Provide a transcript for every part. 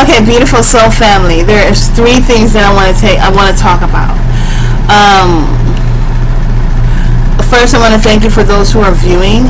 Okay, beautiful soul family. There's three things that I want to talk about. First, I want to thank you for those who are viewing.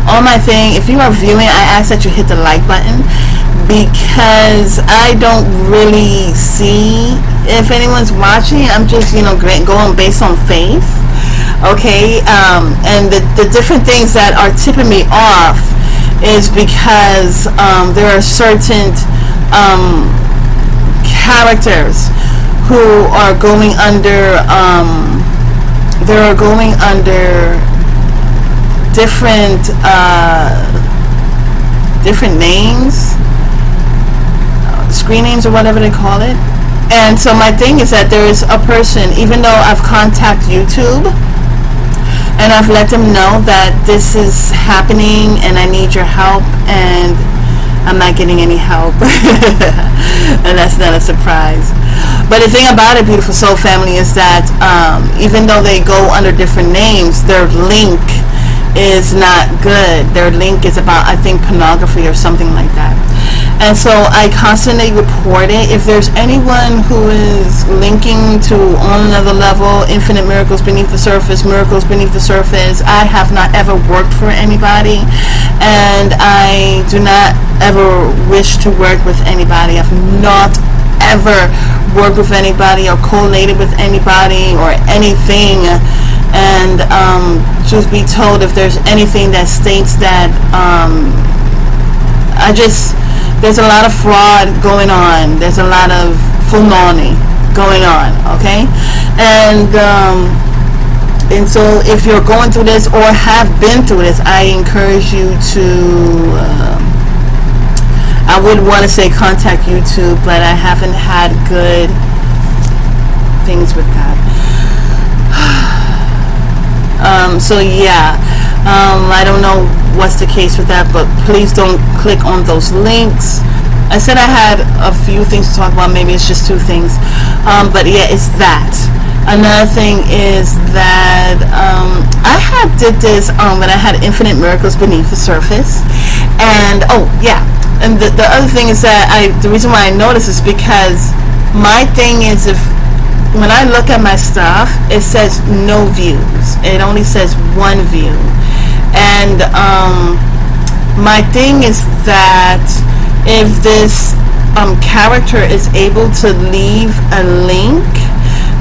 On my thing, if you are viewing, I ask that you hit the like button, because I don't really see if anyone's watching. I'm just, going based on faith. Okay, and the different things that are tipping me off is because there are certain characters who are going under different names, screen names or whatever they call it. And so my thing is that there is a person, even though I've contacted YouTube and I've let them know that this is happening and I need your help, and I'm not getting any help. And that's not a surprise. But the thing about it, beautiful soul family, is that even though they go under different names, their link is not good. Their link is about, I think, pornography or something like that. And so I constantly report it. If there's anyone who is linking to on another level, infinite miracles beneath the surface, miracles beneath the surface, I have not ever worked for anybody, and I do not ever wish to work with anybody. I've not ever worked with anybody or collated with anybody or anything. And truth be told, if there's anything that states that there's a lot of fraud going on. There's a lot of funoni going on, okay? And so if you're going through this or have been through this, I encourage you to, I would want to say contact YouTube, but I haven't had good things with that. So yeah, I don't know what's the case with that, but please don't click on those links. I said I had a few things to talk about. Maybe it's just two things, but yeah, it's that. Another thing is that I did this when I had infinite miracles beneath the surface, and and the other thing is that the reason why I noticed is because my thing is, when I look at my stuff, it says no views. It only says one view. And my thing is that if this character is able to leave a link,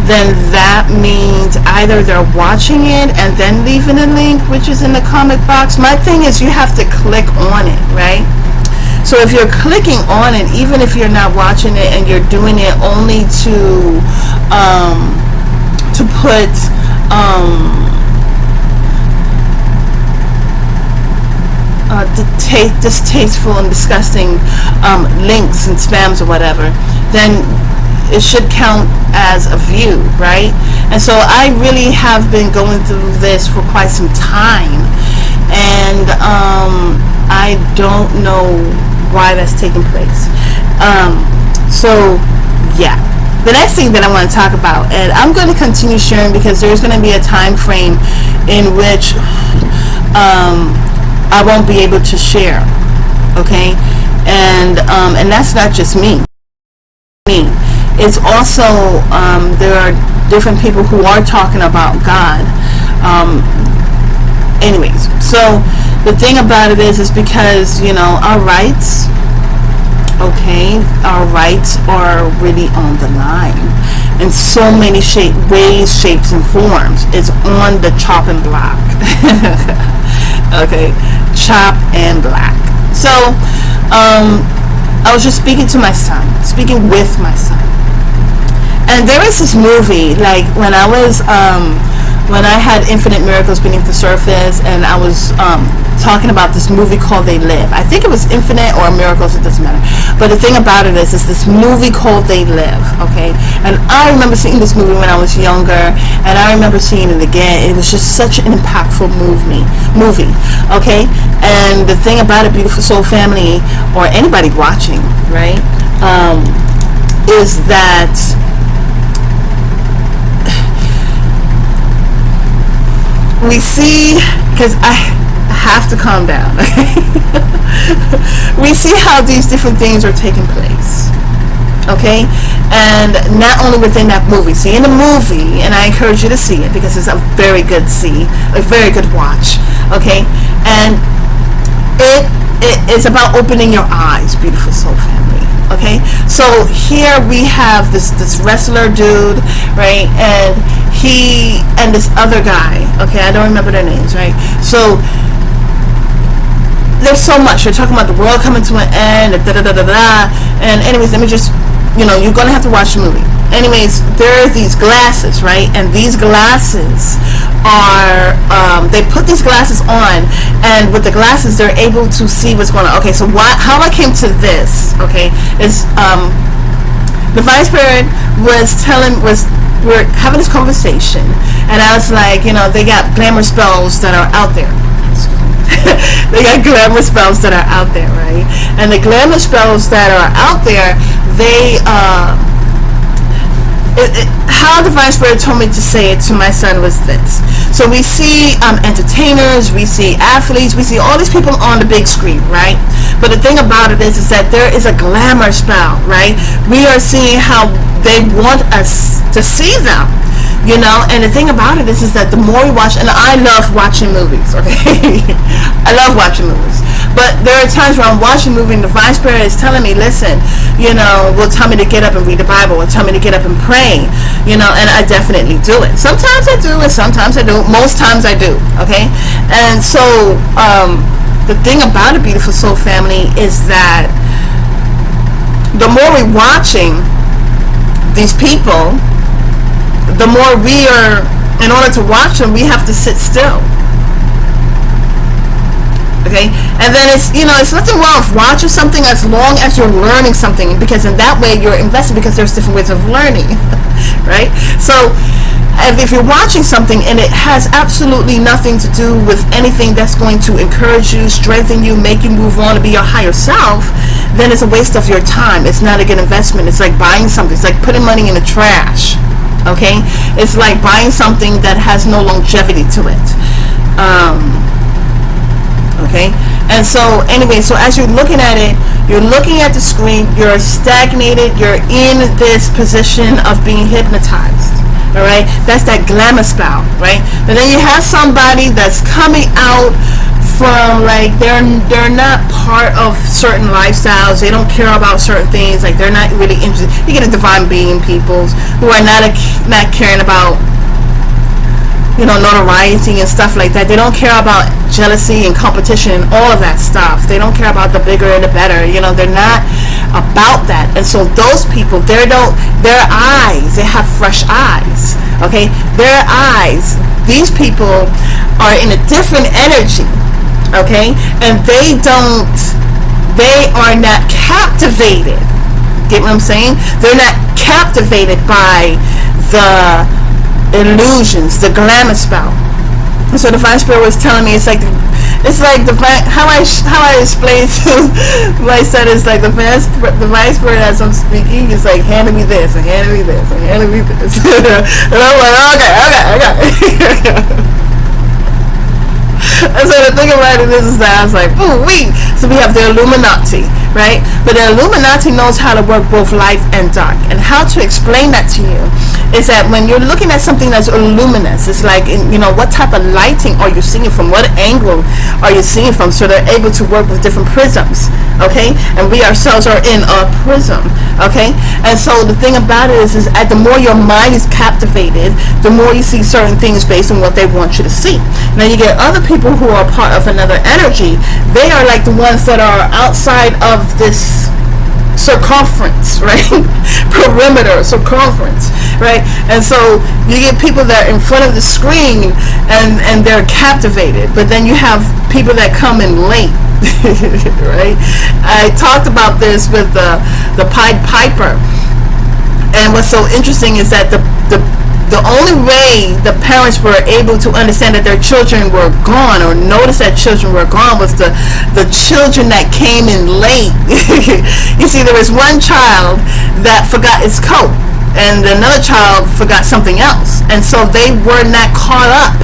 then that means either they're watching it and then leaving a link, which is in the comment box. My thing is you have to click on it, right? So if you're clicking on it, even if you're not watching it and you're doing it only to put distasteful and disgusting links and spams or whatever, then it should count as a view, right? And so I really have been going through this for quite some time, and I don't know why that's taking place. So yeah, the next thing that I want to talk about, and I'm going to continue sharing because there's going to be a time frame in which I won't be able to share, okay? And that's not just me. It's also there are different people who are talking about God. Anyways, so the thing about it is because our rights, okay, our rights are really on the line in so many ways, shapes, and forms. It's on the chop and block. Okay, chop and block. So I was just speaking with my son, and there is this movie, like when I had Infinite Miracles Beneath the Surface, and I was talking about this movie called They Live. I think it was Infinite or Miracles, it doesn't matter. But the thing about it is, it's this movie called They Live, okay? And I remember seeing this movie when I was younger, and I remember seeing it again. It was just such an impactful movie, okay? And the thing about it, beautiful soul family, or anybody watching, right, is that we see, because I have to calm down, okay? We see how these different things are taking place, Okay, and not only within that movie. See, in the movie, and I encourage you to see it because it's a very good a very good watch. Okay, and it's about opening your eyes, beautiful soul family. Okay, so here we have this wrestler dude, right, and he and this other guy. Okay, I don't remember their names, right? So there's so much. You're talking about the world coming to an end, and anyways, let me just, you're gonna have to watch the movie. Anyways, there are these glasses, right? And these glasses are, they put these glasses on, and with the glasses, they're able to see what's going on. Okay, so how I came to this, okay, is the vice president we're having this conversation, and I was like, they got glamour spells that are out there. They got glamour spells that are out there, right? And the glamour spells that are out there, they how the vice president told me to say it to my son was this. So we see entertainers, we see athletes, we see all these people on the big screen, right? But the thing about it is that there is a glamour spell, right? We are seeing how they want us to see them. And the thing about it is that the more we watch, and I love watching movies, okay? I love watching movies. But there are times where I'm watching a movie and the vice president is telling me, listen, will tell me to get up and read the Bible, will tell me to get up and pray, and I definitely do it. Sometimes I do, and sometimes I do. Most times I do, okay? And so the thing about a beautiful soul family is that the more we're watching these people, the more we are, in order to watch them, we have to sit still. Okay, and then it's nothing wrong with watching something as long as you're learning something, because in that way you're invested, because there's different ways of learning, right? So if you're watching something and it has absolutely nothing to do with anything that's going to encourage you, strengthen you, make you move on to be your higher self, then it's a waste of your time. It's not a good investment. It's like buying something. It's like putting money in the trash. Okay, it's like buying something that has no longevity to it. Okay, and so anyway, so as you're looking at it, you're looking at the screen, you're stagnated, you're in this position of being hypnotized. All right, that's that glamour spell, right? But then you have somebody that's coming out from, like, they're not part of certain lifestyles. They don't care about certain things. Like, they're not really interested. You get a divine being peoples who are not caring about notoriety and stuff like that. They don't care about jealousy and competition and all of that stuff. They don't care about the bigger and the better. They're not about that. And so those people, their eyes, they have fresh eyes. Okay, their eyes. These people are in a different energy. Okay, and they are not captivated. Get what I'm saying? They're not captivated by the illusions, the glamour spell. And so the vice president was telling me, it's like how I explain to my son is like the vice president as I'm speaking is like handing me this and handing me this and handing me this, and I'm like, okay. And so the thing about it is that I was like, so we have the Illuminati, right? But the Illuminati knows how to work both light and dark. And how to explain that to you is that when you're looking at something that's luminous, it's like, what type of lighting are you seeing from? What angle are you seeing from? So they're able to work with different prisms, okay? And we ourselves are in a prism, okay? And so the thing about it is that the more your mind is captivated, the more you see certain things based on what they want you to see. Now you get other people who are part of another energy. They are like the ones that are outside of this circumference, right? Perimeter, circumference, right? And so you get people that are in front of the screen and they're captivated, but then you have people that come in late. Right? I talked about this with the Pied Piper, and what's so interesting is that the only way the parents were able to understand that their children were gone, or notice that children were gone, was the children that came in late. You see, there was one child that forgot his coat, and another child forgot something else, and so they were not caught up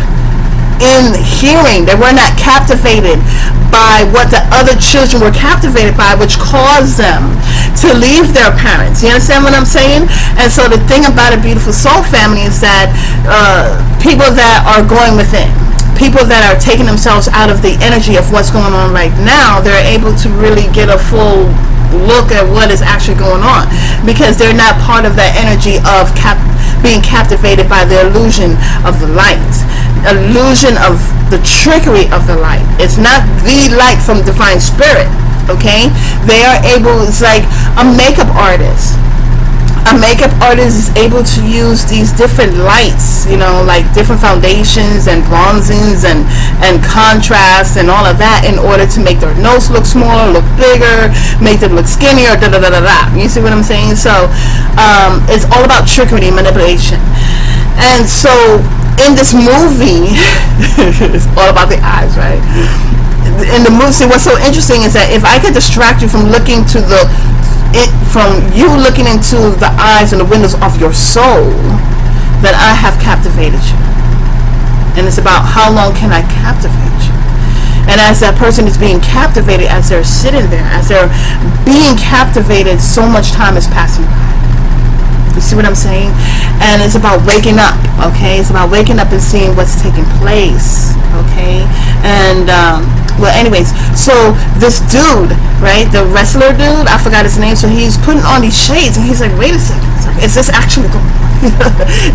in hearing. They were not captivated by what the other children were captivated by, which caused them to leave their parents. You understand what I'm saying? And so the thing about a beautiful soul family is that people that are going within, people that are taking themselves out of the energy of what's going on right now, they're able to really get a full look at what is actually going on, because they're not part of that energy of being captivated by the illusion of the light, illusion of the trickery of the light. It's not the light from divine spirit. Okay, they are able, it's like a makeup artist. A makeup artist is able to use these different lights, you know, like different foundations and bronzings and contrast and all of that, in order to make their nose look smaller, look bigger, make them look skinnier, da da da da da. You see what I'm saying? So it's all about trickery and manipulation. And so in this movie, it's all about the eyes, right? In the movie, see, what's so interesting is that if I could distract you from looking to from you looking into the eyes and the windows of your soul, then I have captivated you. And it's about how long can I captivate you. And as that person is being captivated, as they're sitting there, as they're being captivated, so much time is passing by. You see what I'm saying? And it's about waking up, okay? It's about waking up and seeing what's taking place, okay? And well, anyways, so this dude, right, the wrestler dude, I forgot his name, so he's putting on these shades, and he's like, wait a second, is this actually going on?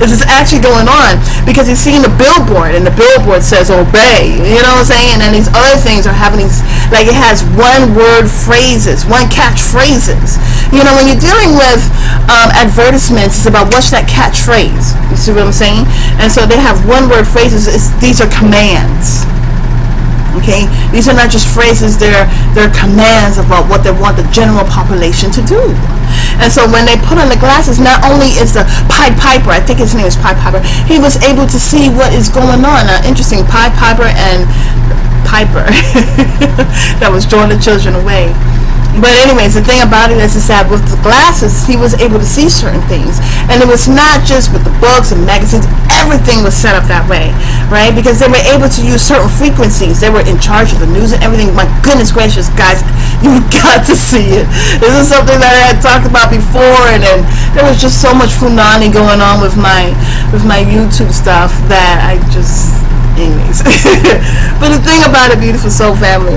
Is this actually going on? Because he's seeing the billboard, and the billboard says obey, you know what I'm saying? And these other things are having these, like, it has one word phrases, one catchphrases. You know, when you're dealing with advertisements, it's about what's that catchphrase. You see what I'm saying? And so they have one word phrases. These are commands. Okay, these are not just phrases, they're commands about what they want the general population to do. And so when they put on the glasses, not only is the Pied Piper, I think his name is Pied Piper, he was able to see what is going on. Interesting, Pied Piper and Piper that was drawing the children away. But anyways, the thing about it is that with the glasses, he was able to see certain things. And it was not just with the books and magazines. Everything was set up that way, right? Because they were able to use certain frequencies. They were in charge of the news and everything. My goodness gracious, guys, you've got to see it. This is something that I had talked about before, and then there was just so much funani going on with my YouTube stuff that I just... anyways. But the thing about a beautiful soul family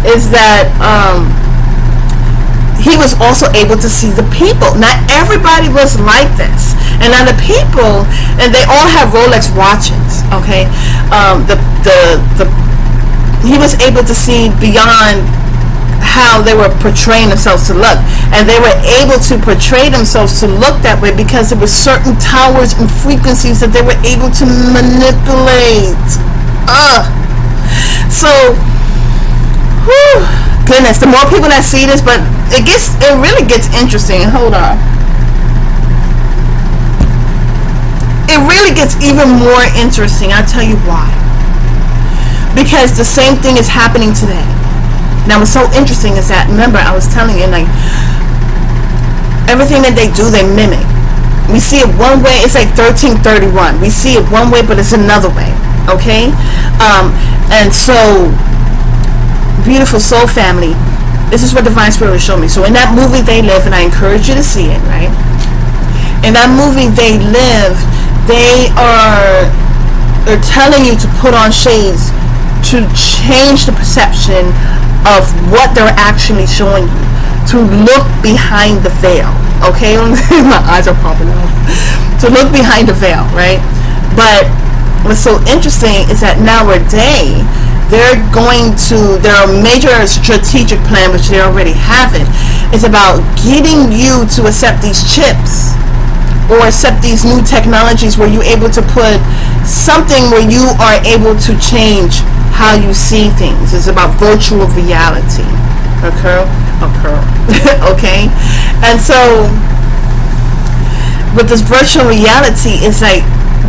is that... he was also able to see the people. Not everybody was like this. And now the people, and they all have Rolex watches, okay? He was able to see beyond how they were portraying themselves to look. And they were able to portray themselves to look that way because there were certain towers and frequencies that they were able to manipulate. So, whew. Goodness, the more people that see this, but it really gets interesting. Hold on. It really gets even more interesting. I'll tell you why. Because the same thing is happening today. Now, what's so interesting is that, remember, I was telling you, like, everything that they do, they mimic. We see it one way, it's like 1331. We see it one way, but it's another way. Okay? And so... beautiful soul family, this is what divine spirit will show me. So in that movie They Live, and I encourage you to see it, right? In that movie They Live, they're telling you to put on shades to change the perception of what they're actually showing you, to look behind the veil. Okay, my eyes are popping out. To look behind the veil, right? But what's so interesting is that nowadays they're going to, their major strategic plan, which they already have it, is about getting you to accept these chips or accept these new technologies where you're able to put something where you are able to change how you see things. It's about virtual reality. Okay? And so with this virtual reality, it's like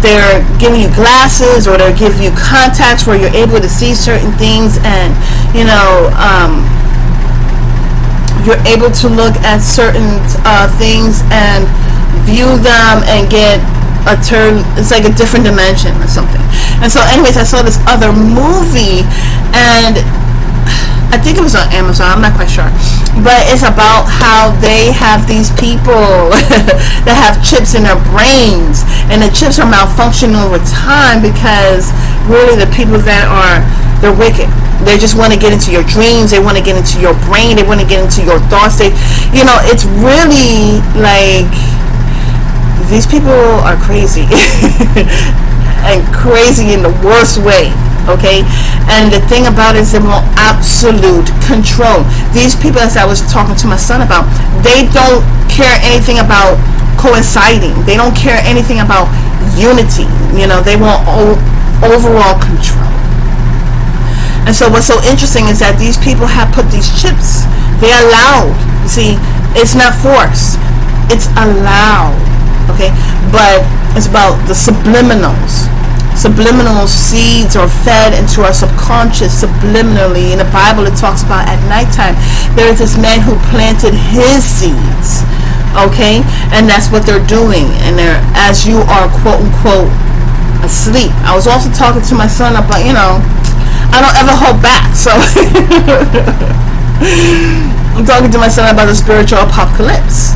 they're giving you glasses, or they're giving you contacts where you're able to see certain things, and you know, you're able to look at certain things and view them and get a turn. It's like a different dimension or something. And so anyways, I saw this other movie, and I think it was on Amazon, I'm not quite sure, but it's about how they have these people that have chips in their brains, and the chips are malfunctioning over time because really the people that are, they're wicked. They just want to get into your dreams, they want to get into your brain, they want to get into your thoughts. They, it's really like, these people are crazy and crazy in the worst way. Okay, and the thing about it is they want absolute control. These people, as I was talking to my son about, they don't care anything about coinciding. They don't care anything about unity. They want overall control. And so what's so interesting is that these people have put these chips. They allowed. You see, it's not forced. It's allowed. Okay, but it's about the subliminals. Subliminal seeds are fed into our subconscious subliminally. In the Bible, it talks about at nighttime there is this man who planted his seeds. Okay, and that's what they're doing. And they're, as you are quote unquote asleep. I was also talking to my son about, I don't ever hold back. So I'm talking to my son about the spiritual apocalypse.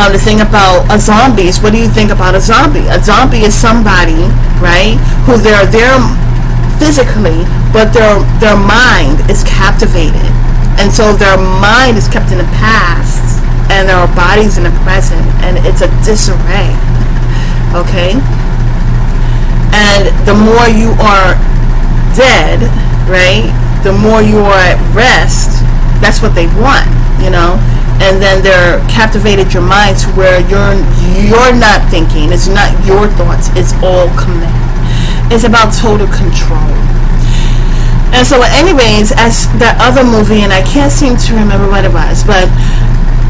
The thing about a zombie is, what do you think about a zombie? A zombie is somebody, right, who they're there physically, but their mind is captivated. And so their mind is kept in the past, and their body's in the present, and it's a disarray. Okay? And the more you are dead, right, the more you are at rest. That's what they want, and then they're captivated your mind to where you're not thinking. It's not your thoughts. It's all command. It's about total control. And so anyways, as that other movie, and I can't seem to remember what it was, but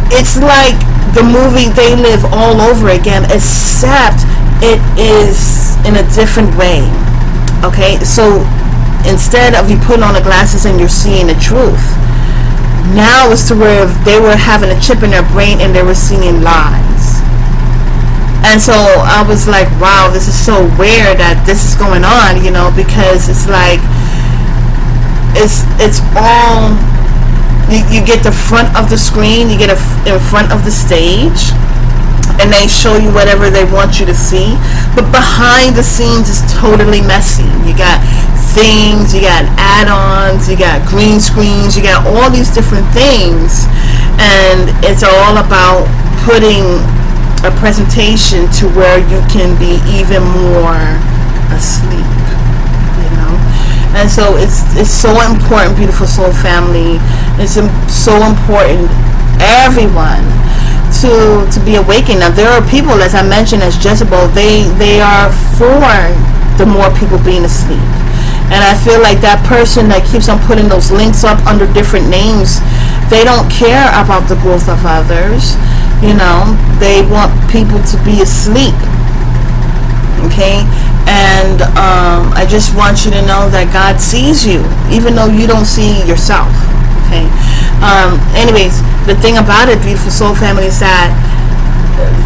it's like the movie They Live all over again, except it is in a different way. Okay, so instead of you putting on the glasses and you're seeing the truth, now it's to where they were having a chip in their brain and they were seeing lies. And so I was like, wow, this is so weird that this is going on, because it's like, it's all, you get the front of the screen, you get in front of the stage, and they show you whatever they want you to see, but behind the scenes is totally messy. You got things, you got add-ons, you got green screens, you got all these different things, and it's all about putting a presentation to where you can be even more asleep, and so it's so important, beautiful soul family. It's so important, everyone, to be awakened. Now there are people, as I mentioned, as Jezebel, they are for the more people being asleep. And I feel like that person that keeps on putting those links up under different names, they don't care about the growth of others. They want people to be asleep. Okay? And I just want you to know that God sees you, even though you don't see yourself. Okay? Anyways, the thing about it, beautiful soul family, is that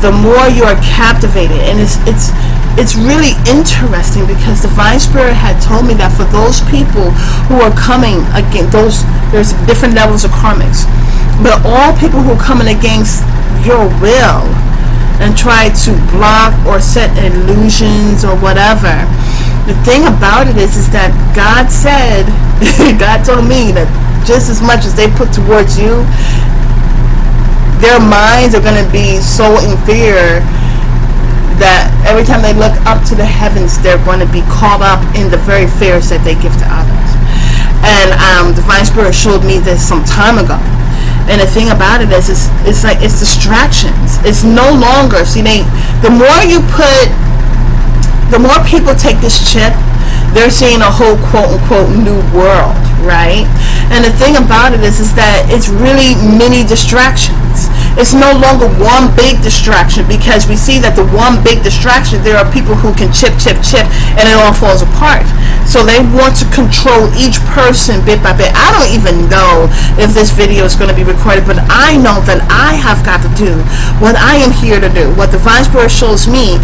the more you are captivated, and it's really interesting, because Divine Spirit had told me that for those people who are coming against there's different levels of karmics, but all people who are coming against your will and try to block or set illusions or whatever, the thing about it is that God said, God told me that just as much as they put towards you, their minds are going to be so inferior that every time they look up to the heavens, they're going to be caught up in the very fears that they give to others. And Divine Spirit showed me this some time ago. And the thing about it is, it's like, it's distractions. It's no longer, the more people take this chip, they're seeing a whole quote unquote new world, right? And the thing about it is that it's really many distractions. It's no longer one big distraction, because we see that the one big distraction, there are people who can chip, and it all falls apart. So they want to control each person bit by bit. I don't even know if this video is going to be recorded, but I know that I have got to do what I am here to do. What Divine Spirit shows me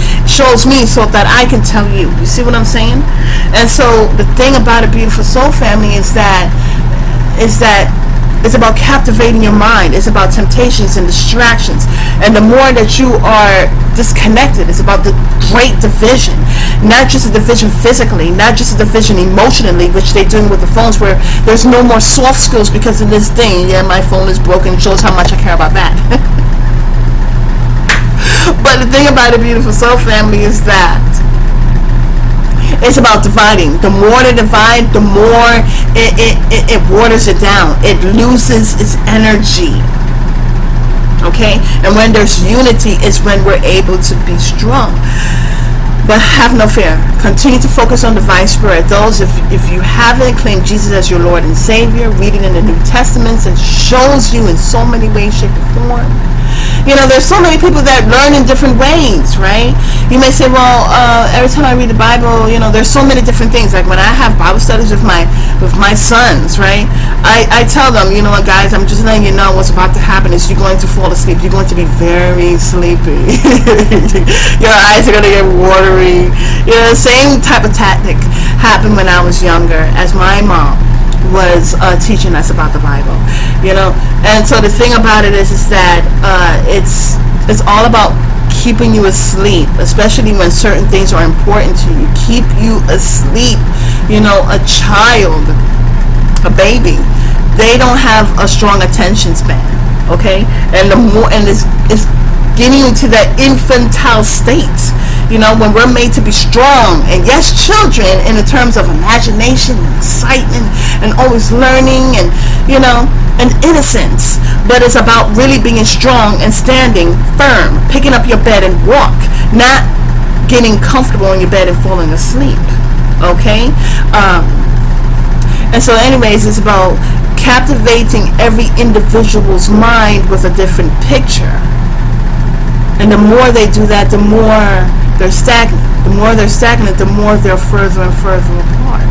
so that I can tell you. You see what I'm saying? And so the thing about a beautiful soul family is that is that it's about captivating your mind. It's about temptations and distractions. And the more that you are disconnected, it's about the great division. Not just a division physically, not just a division emotionally, which they're doing with the phones, where there's no more soft skills because of this thing. Yeah, my phone is broken. It shows how much I care about that. But the thing about a beautiful soul family is that it's about dividing. The more they divide, the more it waters it down. It loses its energy. Okay? And when there's unity is when we're able to be strong. But have no fear. Continue to focus on divine spirit. Those, if you haven't claimed Jesus as your Lord and Savior, reading in the New Testament, it shows you in so many ways, shape, or form. You know, there's so many people that learn in different ways, right? You may say, well, every time I read the Bible, you know, there's so many different things. Like when I have Bible studies with my sons, right? I tell them, you know what, guys, I'm just letting you know what's about to happen is you're going to fall asleep. You're going to be very sleepy. Your eyes are going to get watery. You know, the same type of tactic happened when I was younger as my mom was teaching us about the Bible, you know. And so the thing about it is that it's all about keeping you asleep, especially when certain things are important to you. Keep you asleep. You know, a child, a baby, they don't have a strong attention span, okay? And the more, and it's getting into that infantile state, you know, when we're made to be strong. And yes, children, in the terms of imagination and excitement and always learning and, you know, and innocence. But it's about really being strong and standing firm, picking up your bed and walk, not getting comfortable in your bed and falling asleep. Okay? And so anyways, it's about captivating every individual's mind with a different picture. And the more they do that, the more they're stagnant. The more they're stagnant, the more they're further and further apart.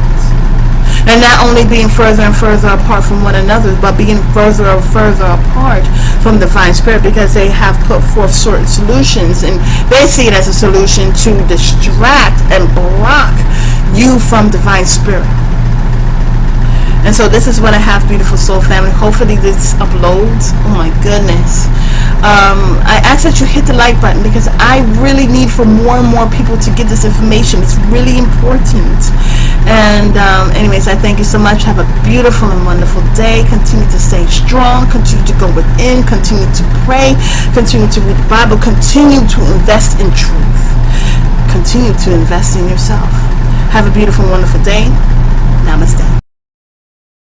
And not only being further and further apart from one another, but being further and further apart from the divine spirit, because they have put forth certain solutions, and they see it as a solution to distract and block you from divine spirit. And so this is what I have, beautiful soul family. Hopefully this uploads. Oh my goodness. I ask that you hit the like button, because I really need for more and more people to get this information. It's really important. And anyways, I thank you so much. Have a beautiful and wonderful day. Continue to stay strong. Continue to go within. Continue to pray. Continue to read the Bible. Continue to invest in truth. Continue to invest in yourself. Have a beautiful, wonderful day. Namaste.